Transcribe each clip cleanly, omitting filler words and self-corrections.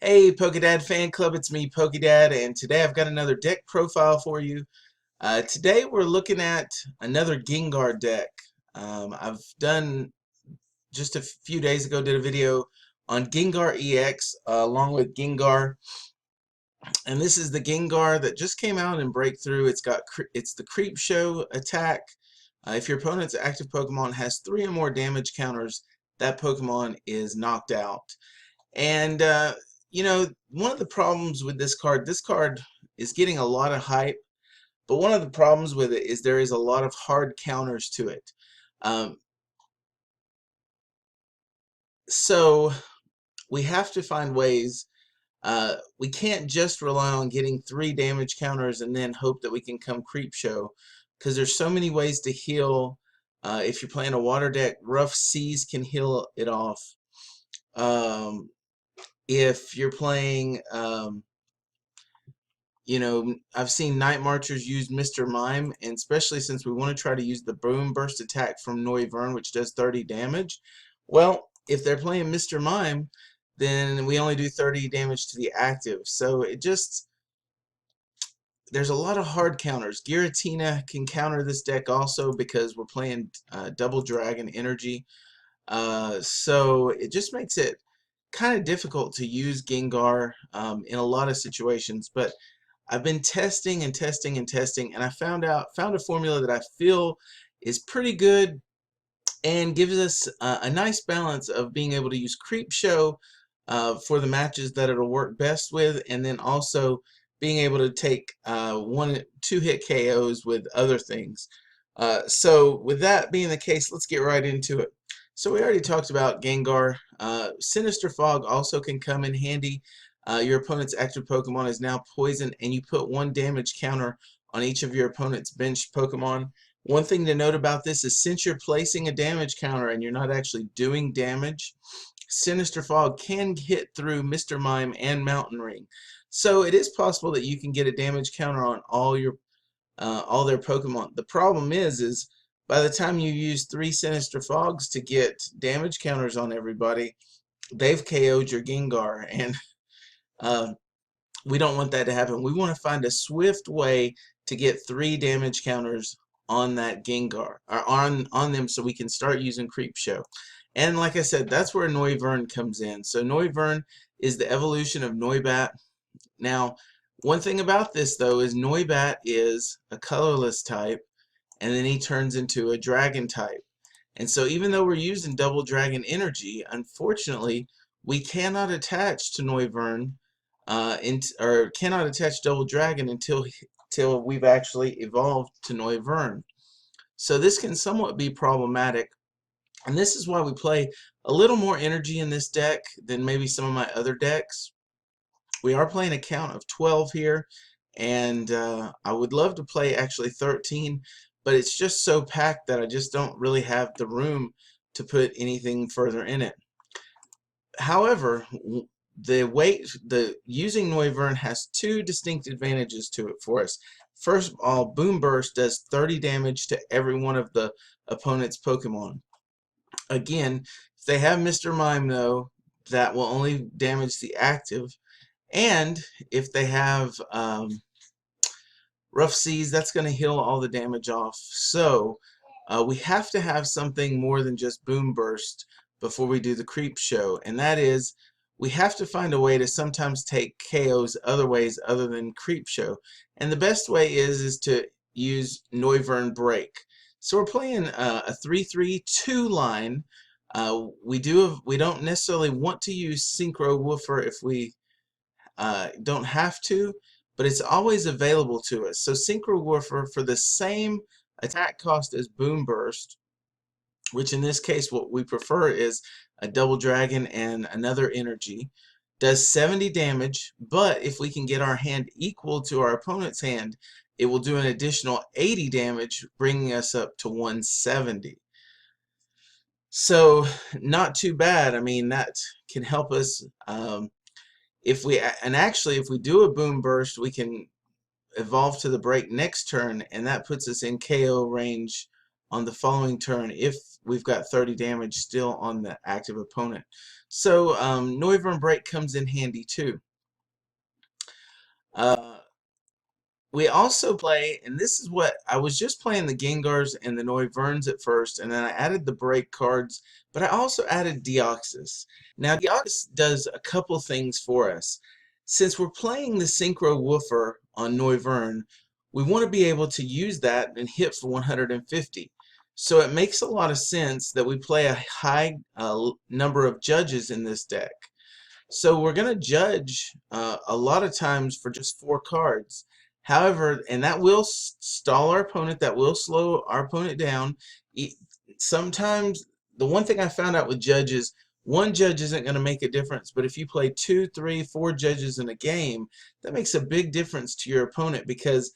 Hey PokéDad fan club, it's me PokéDad, and today I've got another deck profile for you. Today we're looking at another Gengar deck. I've done just a few days ago did a video on Gengar EX along with Gengar, and this is the Gengar that just came out in Breakthrough. It's the Creep Show attack. If your opponent's active Pokemon has 3 or more damage counters, that Pokemon is knocked out. And one of the problems with this card is getting a lot of hype, but one of the problems with it is there is a lot of hard counters to it. So we have to find ways. We can't just rely on getting 3 damage counters and then hope that we can come Creep Show, because there's so many ways to heal. If you're playing a water deck, Rough Seas can heal it off. If you're playing I've seen Night Marchers use Mr. Mime, and especially since we want to try to use the Boom Burst attack from Noivern, which does 30 damage. Well, if they're playing Mr. Mime, then we only do 30 damage to the active. So there's a lot of hard counters. Giratina can counter this deck also because we're playing Double Dragon Energy. So it just makes it kind of difficult to use Gengar in a lot of situations, but I've been testing and testing and testing, and I found a formula that I feel is pretty good and gives us a nice balance of being able to use Creep Show for the matches that it'll work best with, and then also being able to take 2-hit KOs with other things. So with that being the case, let's get right into it. So we already talked about Gengar. Sinister Fog also can come in handy. Your opponent's active Pokemon is now poisoned, and you put 1 damage counter on each of your opponent's bench Pokemon. One thing to note about this is since you're placing a damage counter and you're not actually doing damage, Sinister Fog can hit through Mr. Mime and Mountain Ring. So it is possible that you can get a damage counter on all their Pokemon. The problem is by the time you use 3 Sinister Fogs to get damage counters on everybody, they've KO'd your Gengar, and we don't want that to happen. We want to find a swift way to get 3 damage counters on that Gengar, or on them, so we can start using Creep Show. And like I said, that's where Noivern comes in. So Noivern is the evolution of Noibat. Now, one thing about this though is Noibat is a colorless type, and then he turns into a dragon type. And so even though we're using Double Dragon Energy, unfortunately, we cannot attach to Noivern or cannot attach Double Dragon until we've actually evolved to Noivern. So this can somewhat be problematic, and this is why we play a little more energy in this deck than maybe some of my other decks. We are playing a count of 12 here, and I would love to play actually 13, but it's just so packed that I just don't really have the room to put anything further in it. However, using Noivern has 2 distinct advantages to it for us. First of all, Boom Burst does 30 damage to every one of the opponent's Pokemon. Again, if they have Mr. Mime though, that will only damage the active, and if they have Rough Seas, that's going to heal all the damage off. So we have to have something more than just Boom Burst before we do the Creep Show, and that is we have to find a way to sometimes take KOs other ways other than Creep Show. And the best way is to use Noivern Break. So we're playing a 3-3-2 line. We don't necessarily want to use Synchro Woofer if we don't have to, but it's always available to us. So Synchro Woofer, for the same attack cost as Boom Burst, which in this case what we prefer is a Double Dragon and another energy, does 70 damage, but if we can get our hand equal to our opponent's hand, it will do an additional 80 damage, bringing us up to 170. So not too bad. I mean, that can help us. If we do a Boom Burst, we can evolve to the break next turn, and that puts us in KO range on the following turn if we've got 30 damage still on the active opponent. So Noivern Break comes in handy too. We also play, and this is what I was just playing, the Gengars and the Noiverns at first, and then I added the break cards, but I also added Deoxys. Now Deoxys does a couple things for us. Since we're playing the Synchro Woofer on Noivern, we want to be able to use that and hit for 150. So it makes a lot of sense that we play a high number of judges in this deck. So we're going to judge a lot of times for just 4 cards. However, and that will stall our opponent, that will slow our opponent down. Sometimes, the one thing I found out with judges, one judge isn't going to make a difference, but if you play 2, 3, 4 judges in a game, that makes a big difference to your opponent, because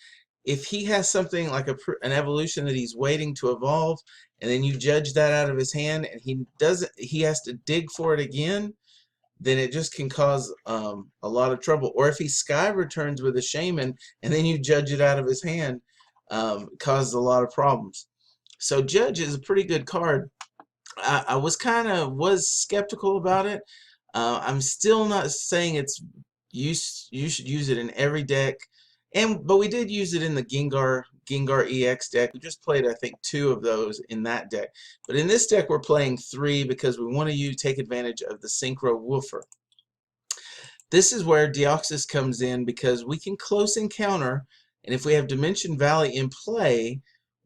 if he has something like an evolution that he's waiting to evolve, and then you judge that out of his hand, and he has to dig for it again, then it just can cause a lot of trouble. Or if he sky returns with a shaman and then you judge it out of his hand, it causes a lot of problems. So judge is a pretty good card. I was skeptical about it. I'm still not saying you should use it in every deck, but we did use it in the Gengar EX deck. We just played, I think, 2 of those in that deck. But in this deck, we're playing 3 because we want to take advantage of the Synchro Woofer. This is where Deoxys comes in, because we can close encounter, and if we have Dimension Valley in play,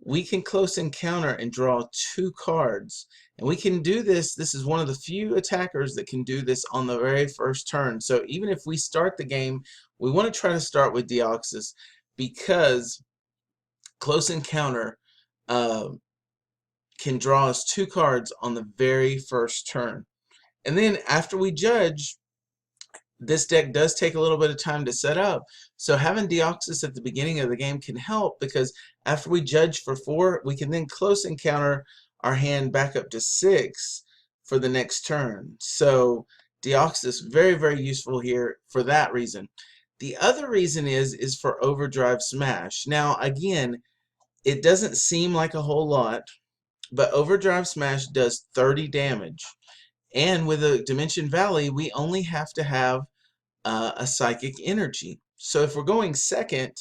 we can close encounter and draw 2 cards. And we can do this. This is one of the few attackers that can do this on the very first turn. So even if we start the game, we want to try to start with Deoxys, because close encounter can draw us 2 cards on the very first turn. And then after we judge, this deck does take a little bit of time to set up. So having Deoxys at the beginning of the game can help, because after we judge for 4, we can then close encounter our hand back up to 6 for the next turn. So Deoxys, very, very useful here for that reason. The other reason is for Overdrive Smash. Now, again, it doesn't seem like a whole lot, but Overdrive Smash does 30 damage. And with a Dimension Valley, we only have to have a Psychic Energy. So if we're going second,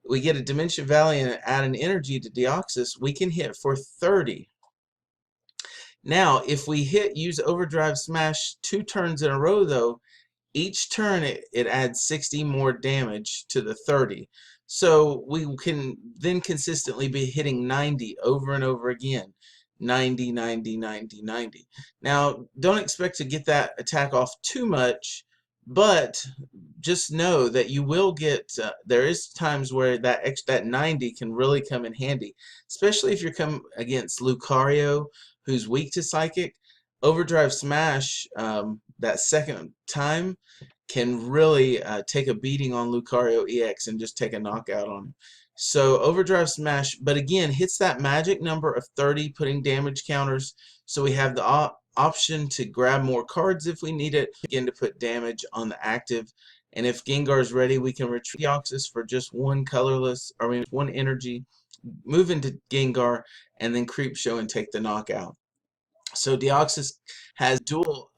we get a Dimension Valley and add an energy to Deoxys, we can hit for 30. Now, if we use Overdrive Smash 2 turns in a row, though, each turn it adds 60 more damage to the 30. So we can then consistently be hitting 90 over and over again. 90, 90, 90, 90. Now, don't expect to get that attack off too much, but just know that you will get, there is times where that 90 can really come in handy, especially if you're coming against Lucario, who's weak to Psychic. Overdrive Smash, that second time, can really take a beating on Lucario EX and just take a knockout on him. So Overdrive Smash, but again, hits that magic number of 30, putting damage counters, so we have the option to grab more cards if we need it, begin to put damage on the active. And if Gengar's ready, we can retreat Deoxys for just 1 colorless, or 1 energy, move into Gengar, and then Creep Show and take the knockout. So Deoxys has dual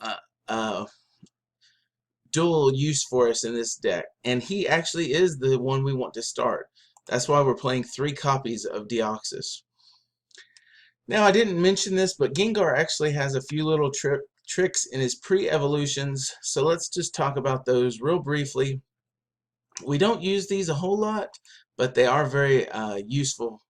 use for us in this deck, and he actually is the one we want to start. That's why we're playing 3 copies of Deoxys. Now, I didn't mention this, but Gengar actually has a few little tricks in his pre-evolutions, so let's just talk about those real briefly. We don't use these a whole lot, but they are very useful.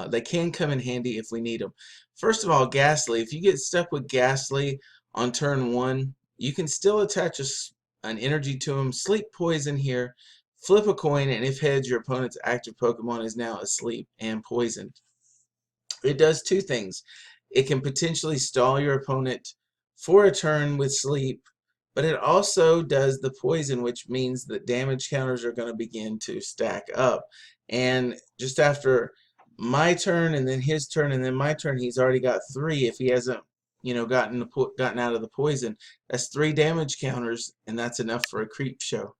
They can come in handy if we need them. First of all, Ghastly. If you get stuck with Ghastly on turn 1, you can still attach an energy to him, sleep poison here, flip a coin, and if heads, your opponent's active Pokemon is now asleep and poisoned. It does 2 things. It can potentially stall your opponent for a turn with sleep, but it also does the poison, which means that damage counters are going to begin to stack up. And just after my turn and then his turn and then my turn, he's already got 3. If he hasn't, gotten out of the poison, that's 3 damage counters, and that's enough for a Creep Show.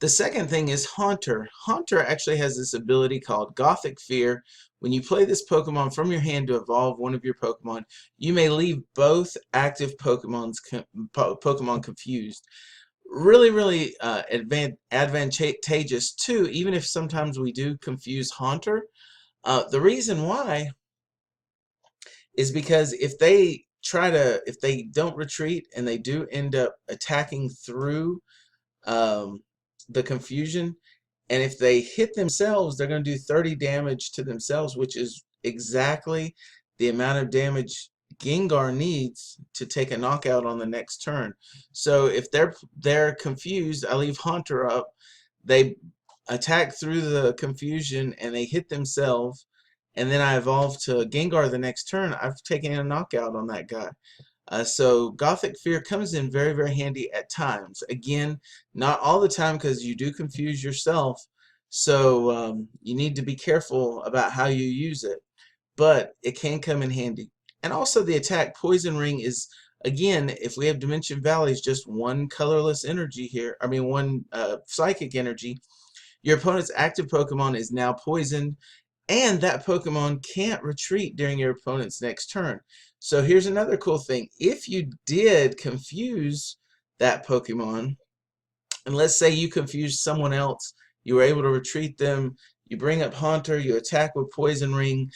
The second thing is Haunter. Haunter actually has this ability called Gothic Fear. When you play this Pokemon from your hand to evolve one of your Pokemon, you may leave both active Pokemon confused. Really, really advantageous too, even if sometimes we do confuse Haunter. The reason why is because if they don't retreat and they do end up attacking through um, the confusion, and if they hit themselves, they're going to do 30 damage to themselves, which is exactly the amount of damage Gengar needs to take a knockout on the next turn. So if they're confused, I leave Haunter up. They attack through the confusion and they hit themselves, and then I evolve to Gengar the next turn. I've taken a knockout on that guy. So Gothic Fear comes in very, very handy at times. Again, not all the time because you do confuse yourself. So you need to be careful about how you use it. But it can come in handy. And also the attack Poison Ring is, again, if we have Dimension Valley, is just one colorless energy here. I mean, one psychic energy. Your opponent's active Pokemon is now poisoned, and that Pokemon can't retreat during your opponent's next turn. So here's another cool thing. If you did confuse that Pokemon, and let's say you confused someone else, you were able to retreat them, you bring up Haunter, you attack with Poison Ring,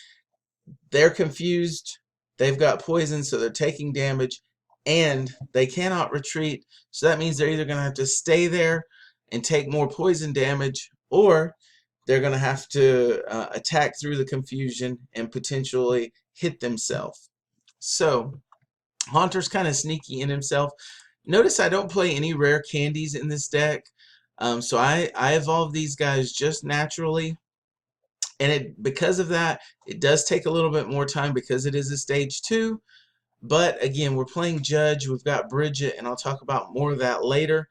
they're confused, they've got poison, so they're taking damage, and they cannot retreat. So that means they're either going to have to stay there and take more poison damage, or they're going to have to attack through the confusion and potentially hit themselves. So Haunter's kind of sneaky in himself. Notice I don't play any rare candies in this deck. So I evolve these guys just naturally. And because of that, it does take a little bit more time because it is a stage 2. But again, we're playing Judge. We've got Bridget, and I'll talk about more of that later.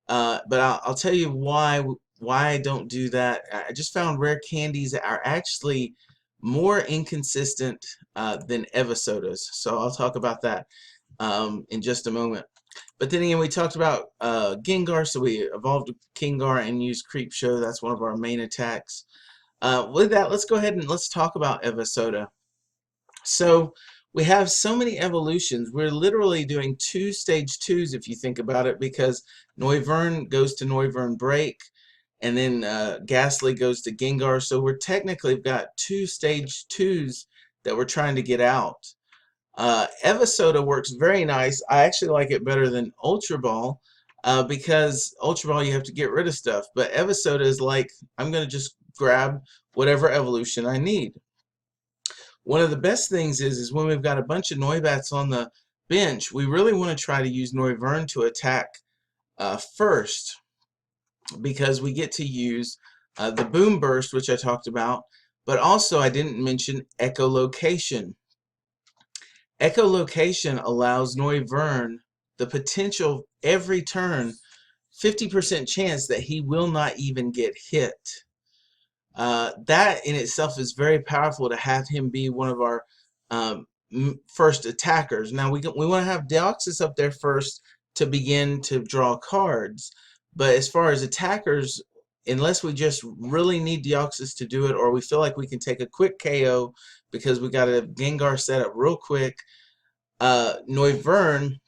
But I'll tell you why I don't do that. I just found rare candies are actually more inconsistent than Evosodas. So I'll talk about that in just a moment. But then again, we talked about Gengar, so we evolved Gengar and used Creepshow. That's one of our main attacks. With that, let's go ahead and let's talk about Evosoda. So we have so many evolutions. We're literally doing 2 stage 2s if you think about it, because Noivern goes to Noivern Break, and then Ghastly goes to Gengar. So we're technically got 2 stage 2s that we're trying to get out. Evosoda works very nice. I actually like it better than Ultra Ball because Ultra Ball you have to get rid of stuff, but Evosoda is like, I'm going to just grab whatever evolution I need. One of the best things is when we've got a bunch of Noibats on the bench, we really want to try to use Noivern to attack first, because we get to use the Boom Burst, which I talked about, but also I didn't mention Echolocation. Echolocation allows Noivern the potential every turn, 50% chance that he will not even get hit. That in itself is very powerful to have him be one of our first attackers. Now we want to have Deoxys up there first to begin to draw cards, but as far as attackers, unless we just really need Deoxys to do it, or we feel like we can take a quick KO because we got a Gengar set up real quick, Noivern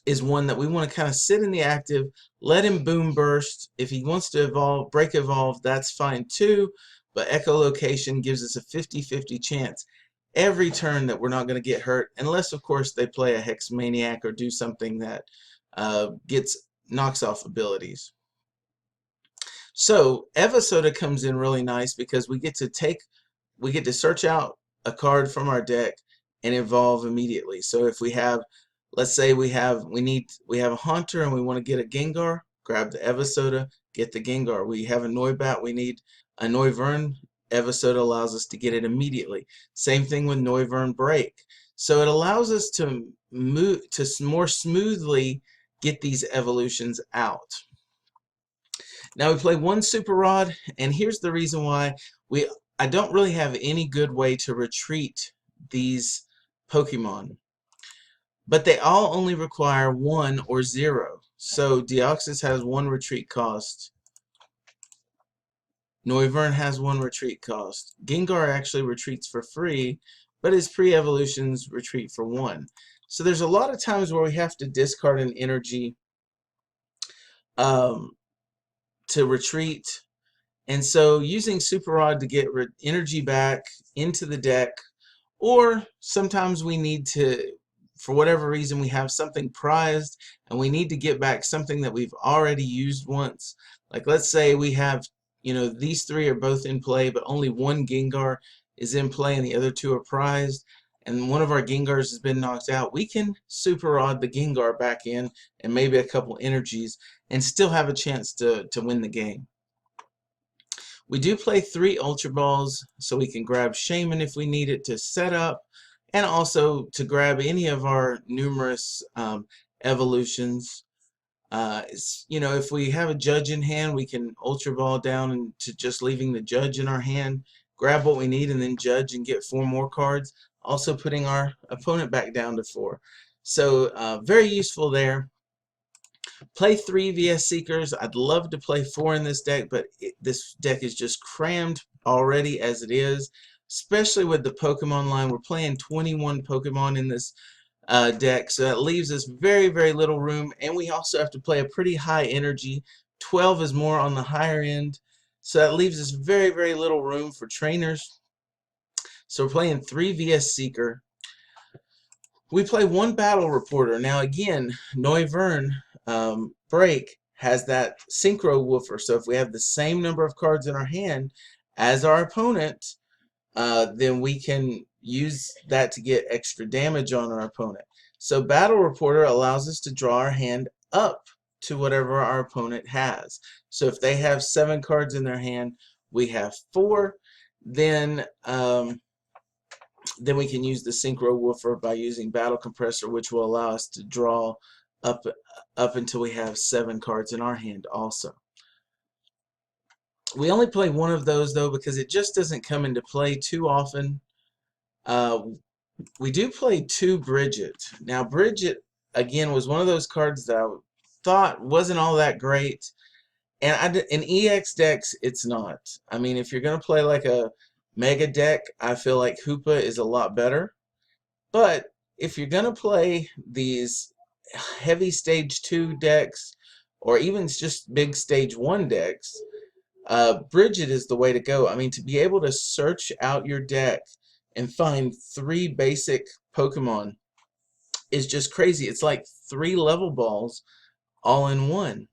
is one that we want to kind of sit in the active, let him Boom Burst. If he wants to evolve, break evolve, that's fine too, but Echolocation gives us a 50-50 chance every turn that we're not going to get hurt, unless of course they play a Hex Maniac or do something that knocks off abilities. So Evosoda comes in really nice because we get to search out a card from our deck and evolve immediately. So if we have, let's say we have a Haunter and we want to get a Gengar, grab the Evosoda, get the Gengar. We have a Noibat, we need a Noivern. Evosoda allows us to get it immediately. Same thing with Noivern Break. So it allows us to move to more smoothly get these evolutions out. Now we play one Super Rod, and here's the reason why I don't really have any good way to retreat these Pokemon. But they all only require 1 or 0. So Deoxys has 1 retreat cost. Noivern has 1 retreat cost. Gengar actually retreats for free, but his pre-evolutions retreat for 1. So there's a lot of times where we have to discard an energy um, to retreat. And so using Super Rod to get energy back into the deck, or sometimes we need to, for whatever reason, we have something prized and we need to get back something that we've already used once. Like let's say we have, these 3 are both in play, but only 1 Gengar is in play and the other 2 are prized, and one of our Gengars has been knocked out. We can Super Rod the Gengar back in and maybe a couple energies and still have a chance to win the game. We do play 3 Ultra Balls, so we can grab Shaman if we need it to set up, and also to grab any of our numerous evolutions. If we have a Judge in hand, we can Ultra Ball down into just leaving the Judge in our hand, grab what we need, and then Judge and get 4 more cards, also putting our opponent back down to 4. So very useful there. Play 3 VS Seekers. I'd love to play 4 in this deck, but this deck is just crammed already as it is, especially with the Pokemon line. We're playing 21 Pokemon in this deck, so that leaves us very, very little room, and we also have to play a pretty high energy. 12 is more on the higher end, so that leaves us very, very little room for trainers. So we're playing 3 VS Seeker. We play 1 Battle Reporter. Now again, Noivern Break has that Synchro Woofer, so if we have the same number of cards in our hand as our opponent, then we can use that to get extra damage on our opponent. So Battle Reporter allows us to draw our hand up to whatever our opponent has. So if they have 7 cards in their hand, we have 4, then we can use the Synchro Woofer by using Battle Compressor, which will allow us to draw up until we have 7 cards in our hand also. We only play 1 of those though because it just doesn't come into play too often. We do play 2 Bridget. Now Bridget again was one of those cards that I thought wasn't all that great, and in EX decks it's not. I mean, if you're gonna play like a Mega deck, I feel like Hoopa is a lot better. But if you're gonna play these heavy stage 2 decks, or even just big stage 1 decks, Bridget is the way to go. I mean, to be able to search out your deck and find 3 basic Pokemon is just crazy. It's like 3 level balls all in one.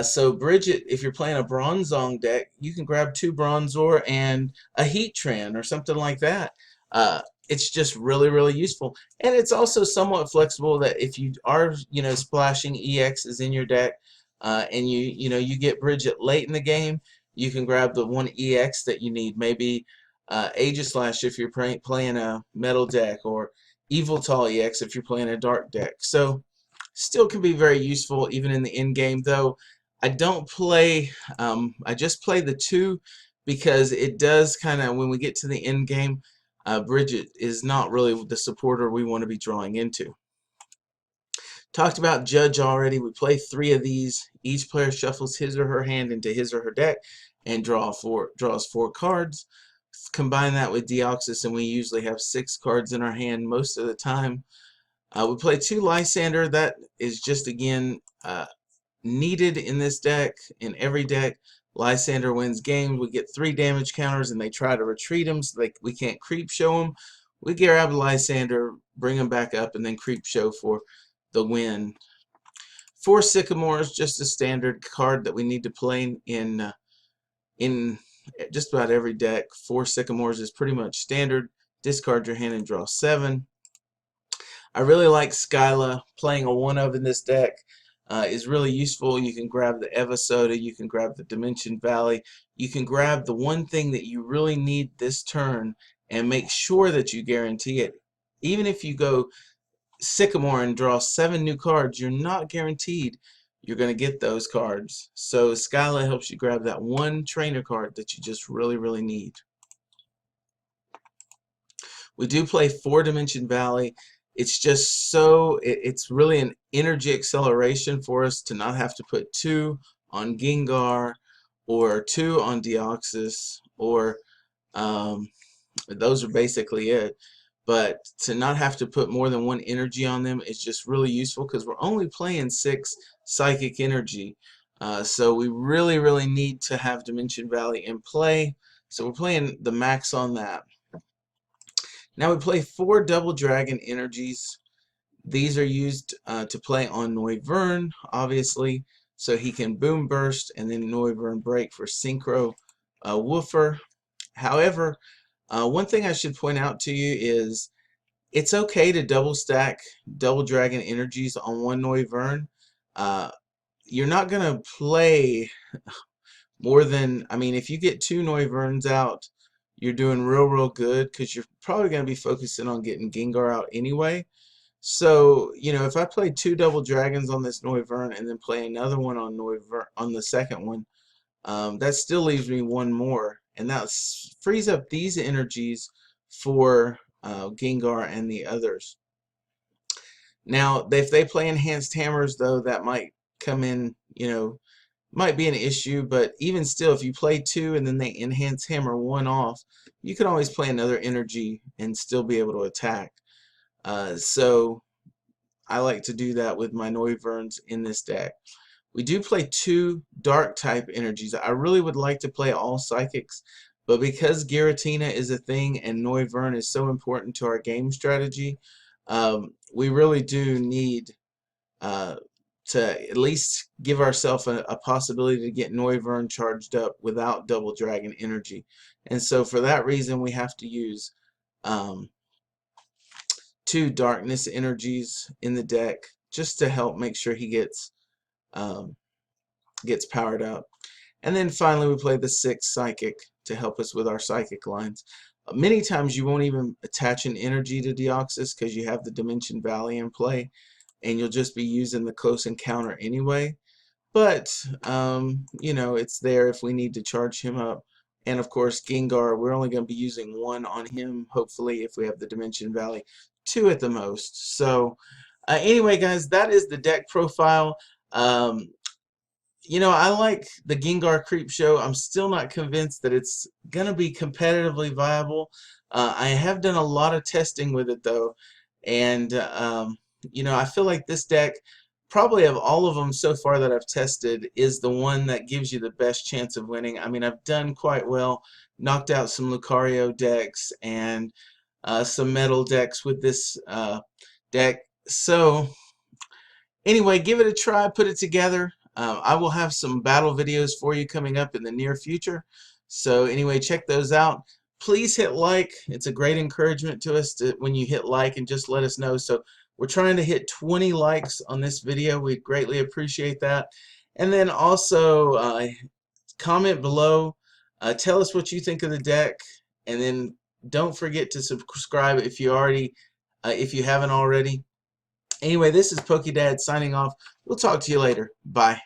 So Bridget, if you're playing a Bronzong deck, you can grab 2 Bronzor and a Heatran or something like that. It's just really, really useful. And it's also somewhat flexible that if you are, splashing EXs in your deck, and you get Bridget late in the game, you can grab the 1 EX that you need. Maybe Aegislash if you're playing a Metal deck, or Eviltal EX if you're playing a Dark deck. So still can be very useful even in the end game, though I don't play, I just play the 2 because it does kind of, when we get to the end game, Bridget is not really the supporter we want to be drawing into. Talked about Judge already. We play 3 of these. Each player shuffles his or her hand into his or her deck and draws 4 cards. Combine that with Deoxys and we usually have 6 cards in our hand most of the time. We play 2 Lysander. That is just, again, needed in this deck. In every deck, Lysander wins games. We get 3 damage counters and they try to retreat them so we can't creep show them. We grab Lysander, bring them back up, and then creep show for the win. 4 Sycamores, just a standard card that we need to play in just about every deck. 4 Sycamores is pretty much standard. Discard your hand and draw 7. I really like Skyla. Playing a 1-of in this deck is really useful. You can grab the Evosoda, you can grab the Dimension Valley, you can grab the one thing that you really need this turn and make sure that you guarantee it. Even if you go Sycamore and draw 7 new cards, you're not guaranteed you're going to get those cards. So Skyla helps you grab that 1 trainer card that you just really, really need. We do play 4 Dimension Valley. it's just so it's really an energy acceleration for us to not have to put 2 on Gengar or 2 on Deoxys, or those are basically it. But to not have to put more than 1 energy on them is just really useful, because we're only playing 6 psychic energy. So we really need to have Dimension Valley in play. So we're playing the max on that. Now we play 4 double dragon energies. These are used to play on Noivern, obviously, so he can boom burst and then Noivern break for synchro woofer. However, one thing I should point out to you is it's okay to double stack double dragon energies on one Noivern. You're not going to play more than, I mean, if you get 2 Noiverns out, you're doing real good, because you're probably going to be focusing on getting Gengar out anyway. So, you know, if I play 2 double dragons on this Noivern and then play another one on Noivern on the second one, that still leaves me 1 more, and that frees up these energies for Gengar and the others. Now, if they play enhanced hammers, though, that might come in, you know, might be an issue, but even still, if you play 2 and then they enhance hammer 1 off, you can always play another energy and still be able to attack. So I like to do that with my Noiverns in this deck. We do play 2 dark type energies. I really would like to play all psychics, but because Giratina is a thing and Noivern is so important to our game strategy, we really do need to at least give ourselves a possibility to get Noivern charged up without double dragon energy. And so for that reason, we have to use 2 darkness energies in the deck, just to help make sure he gets powered up. And then finally we play the 6 psychic to help us with our psychic lines. Many times you won't even attach an energy to Deoxys because you have the Dimension Valley in play, and you'll just be using the close encounter anyway. But you know, it's there if we need to charge him up. And of course Gengar, we're only going to be using 1 on him, hopefully, if we have the Dimension Valley, 2 at the most. So anyway guys, that is the deck profile. You know, I like the Gengar Creep Show. I'm still not convinced that it's going to be competitively viable. I have done a lot of testing with it though, and you know, I feel like this deck, probably of all of them so far that I've tested, is the one that gives you the best chance of winning. I mean, I've done quite well, knocked out some Lucario decks and some metal decks with this deck. So anyway, give it a try, put it together. I will have some battle videos for you coming up in the near future. So anyway, check those out. Please hit like. It's a great encouragement to us when you hit like and just let us know. So we're trying to hit 20 likes on this video. We'd greatly appreciate that. And then also comment below. Tell us what you think of the deck. And then don't forget to subscribe if you haven't already. Anyway, this is PokeDad signing off. We'll talk to you later. Bye.